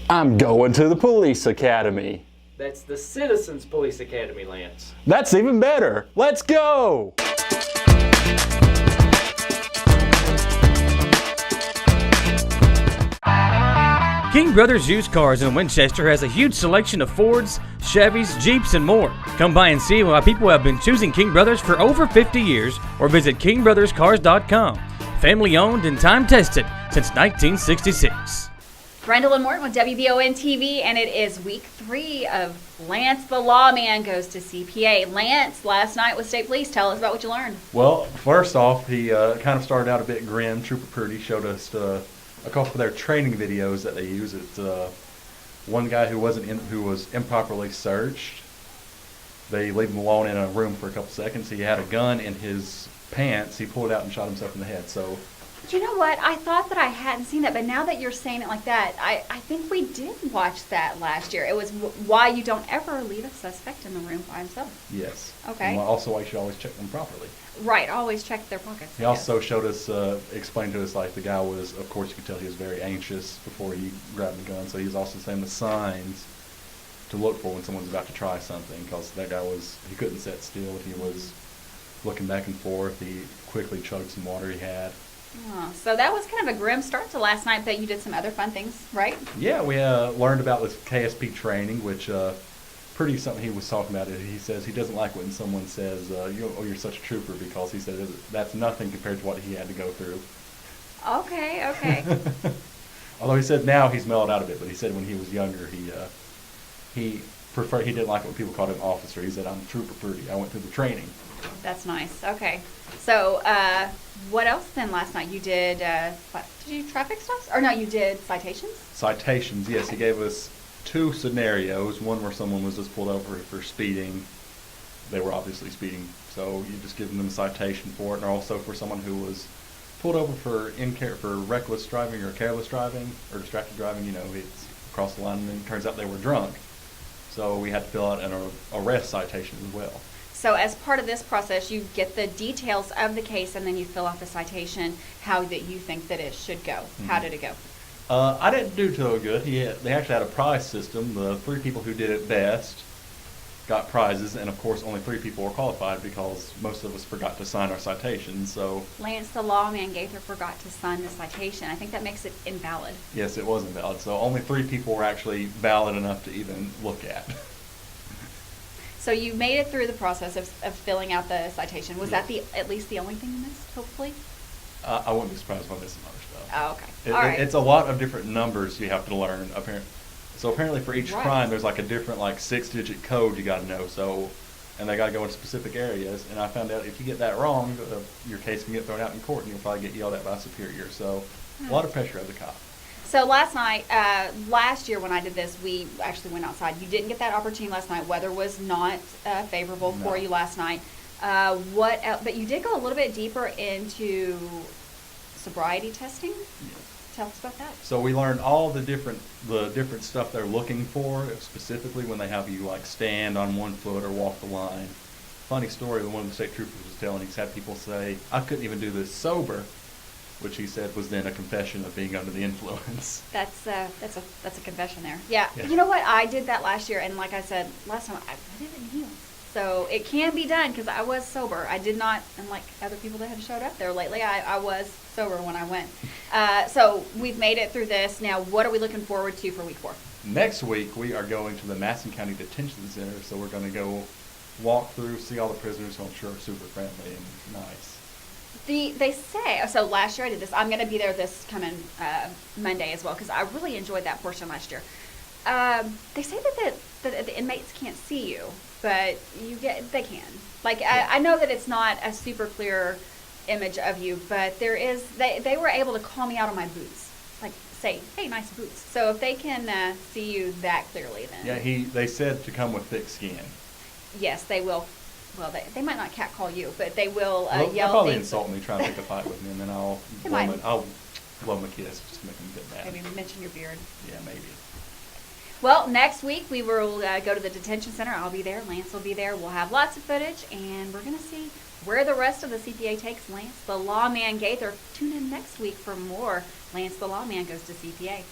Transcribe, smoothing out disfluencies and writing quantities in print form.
I'm going to the police academy. That's the Citizens Police Academy, Lance. That's even better. Let's go! King Brothers Used Cars in Winchester has a huge selection of Fords, Chevys, Jeeps, and more. Come by and see why people have been choosing King Brothers for over 50 years or visit kingbrotherscars.com. Family owned and time tested since 1966. Brenda and Morton with WBON TV, and it is week 3 of Lance the Lawman Goes to CPA. Lance, last night with State Police, tell us about what you learned. Well, first off, he kind of started out a bit grim. Trooper Purdy showed us a couple of their training videos that they use. It's one guy who was improperly searched. They leave him alone in a room for a couple seconds. He had a gun in his pants. He pulled it out and shot himself in the head. So. You know what? I thought that I hadn't seen that, but now that you're saying it like that, I think we did watch that last year. It was why you don't ever leave a suspect in the room by himself. Yes. Okay. And also why you should always check them properly. Right. Always check their pockets. He also showed us, explained to us, like the guy was, of course you could tell he was very anxious before he grabbed the gun, so he was also saying the signs to look for when someone's about to try something, because that guy he couldn't sit still. He was looking back and forth. He quickly chugged some water he had. Oh, so that was kind of a grim start to last night, but you did some other fun things, right? Yeah, we learned about this KSP training, which pretty something he was talking about. He says he doesn't like when someone says, you're such a trooper, because he said that's nothing compared to what he had to go through. Okay. Although he said now he's mellowed out a bit, but he said when he was younger he didn't like it when people called him officer. He said, I'm Trooper Purdy. I went through the training. That's nice. Okay. So, what else then last night? You did, what, did you do traffic stops? Or no, you did citations? Citations, yes. He gave us 2 scenarios. One where someone was just pulled over for speeding. They were obviously speeding, so you just give them a citation for it. And also for someone who was pulled over for reckless driving or careless driving or distracted driving. It's across the line, and then it turns out they were drunk. So we had to fill out an arrest citation as well. So as part of this process, you get the details of the case, and then you fill out the citation, how that you think that it should go. Mm-hmm. How did it go? I didn't do so good. They actually had a prize system. The 3 people who did it best got prizes, and of course only 3 people were qualified because most of us forgot to sign our citations. So Lance the Lawman Gaither forgot to sign the citation. I think that makes it invalid. Yes, it was invalid. So only 3 people were actually valid enough to even look at. So you made it through the process of filling out the citation. Was Yes. that at least the only thing you missed, hopefully? I wouldn't be surprised if I missed some other stuff. Oh, okay. All right. It's a lot of different numbers you have to learn. Apparently for each crime, there's like a different 6-digit code you got to know. So, and they got to go in specific areas. And I found out if you get that wrong, your case can get thrown out in court, and you'll probably get yelled at by a superior. So, a lot of pressure as a cop. So last year when I did this, we actually went outside. You didn't get that opportunity last night. Weather was not favorable for you last night. What else? But you did go a little bit deeper into sobriety testing. Yes. Tell us about that. So we learned all the different stuff they're looking for, specifically when they have you stand on one foot or walk the line. Funny story, one of the state troopers was telling, he's had people say, I couldn't even do this sober, which he said was then a confession of being under the influence. That's a confession there. Yeah. Yeah. You know what? I did that last year, and like I said last time, I did it in heels. So it can be done because I was sober. I did not, unlike other people that have showed up there lately, I was sober when I went. So we've made it through this. Now, what are we looking forward to for week 4? Next week, we are going to the Masson County Detention Center, so we're going to go walk through, see all the prisoners, who I'm sure are super friendly and nice. They say, so last year I did this. I'm going to be there this coming Monday as well because I really enjoyed that portion last year. They say that the inmates can't see you, but they can. I know that it's not a super clear image of you, but there is. They were able to call me out on my boots, say, hey, nice boots. So if they can see you that clearly, then yeah, they said to come with thick skin. Yes, they will. Well, they might not catcall you, but they will They'll yell probably things. insult me, try to pick a fight with me, and then I'll blow my kiss just to make them get mad. Maybe mention your beard. Yeah, maybe. Well, next week we will go to the detention center. I'll be there. Lance will be there. We'll have lots of footage, and we're going to see where the rest of the CPA takes Lance the Lawman Gaither. Tune in next week for more Lance the Lawman Goes to CPA.